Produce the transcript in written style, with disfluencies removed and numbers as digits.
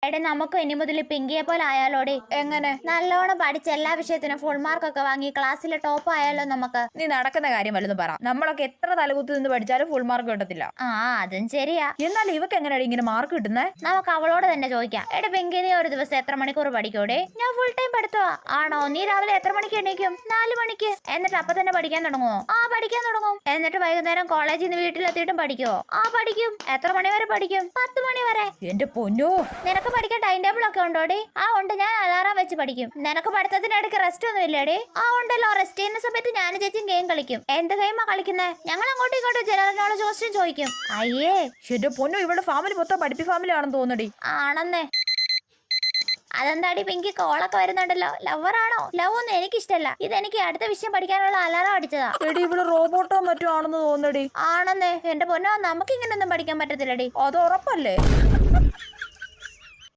എടെ നമുക്ക് ഇനി മുതൽ പിങ്കിയെ പോലെ ആയാലോടെ. എങ്ങനെ? നല്ലോണം പഠിച്ച് എല്ലാ വിഷയത്തിനും ഫുൾ മാർക്കൊക്കെ വാങ്ങി ക്ലാസ്സിലെ ടോപ്പ് ആയാലോ നമുക്ക്. നീ നടക്കുന്ന കാര്യം വല്ലതും പറ. നമ്മളൊക്കെ എത്ര തലകുത്തി നിന്ന് പഠിച്ചാലും ഫുൾ മാർക്ക് കിട്ടത്തില്ല. ആ അതും ശരിയാ. എന്നാൽ ഇവക്ക് എങ്ങനെയാണ് ഇങ്ങനെ മാർക്ക് കിട്ടുന്നേ? നമുക്ക് അവളോട് തന്നെ ചോദിക്കാം. എടെ പിങ്കി, നീ ഒരു ദിവസം എത്ര മണിക്കൂർ പഠിക്കൂടെ? ഞാൻ ഫുൾ ടൈം പഠിത്തവാ. ആണോ? നീ രാവിലെ എത്ര മണിക്ക് എണീക്കും? 4 മണിക്ക്. എന്നിട്ട് അപ്പൊ തന്നെ പഠിക്കാൻ തുടങ്ങുമോ? ആ പഠിക്കാൻ തുടങ്ങും. എന്നിട്ട് വൈകുന്നേരം കോളേജിൽ നിന്ന് വീട്ടിലെത്തിയിട്ടും പഠിക്കുവോ? ആ പഠിക്കും. എത്ര മണി വരെ പഠിക്കും? 10 മണി വരെ. എന്റെ പൊന്നോ, നിനക്ക് പഠിക്കാൻ ടൈം ടേബിൾ ഒക്കെ ഉണ്ടോടി? ആ ഉണ്ട്. ഞാൻ അലാറം വെച്ച് പഠിക്കും. നിനക്ക് പഠിത്തത്തിന്റെ ഇടയ്ക്ക് റെസ്റ്റ് ഒന്നും ഇല്ലേടി? ആ ഉണ്ടല്ലോ. റെസ്റ്റ് ചെയ്യുന്ന സമയത്ത് ഞാനും ചേച്ചിയും ഗെയിം കളിക്കും. എന്ത് ഗെയിമാ കളിക്കുന്നേ? ഞങ്ങൾ അങ്ങോട്ടും ഇങ്ങോട്ടും ജനറൽ നോളജ് ക്വസ്റ്റ്യൻ ചോദിക്കും. അയ്യേ, എന്റെ പൊന്നോ, ഇവിടെ ഫാമിലി മൊത്തം പഠിപ്പി ഫാമിലി ആണെന്ന് തോന്നടി. ആണെന്നേ. അതെന്താടി പിങ്കി, കോളൊക്കെ വരുന്നുണ്ടല്ലോ. ലവറാണോ? ലവ് ഒന്നും എനിക്കിഷ്ടല്ല. ഇതെനിക്ക് അടുത്ത വിഷയം പഠിക്കാനുള്ള അലാറം അടിച്ചതാ. എടി, ഇവിടെ റോബോട്ടോ മറ്റോ ആണെന്ന് തോന്നടി. ആണെന്നേ. എന്റെ പൊന്നോ, നമുക്ക് ഇങ്ങനൊന്നും പഠിക്കാൻ പറ്റത്തില്ലടി. അത് ഉറപ്പല്ലേ?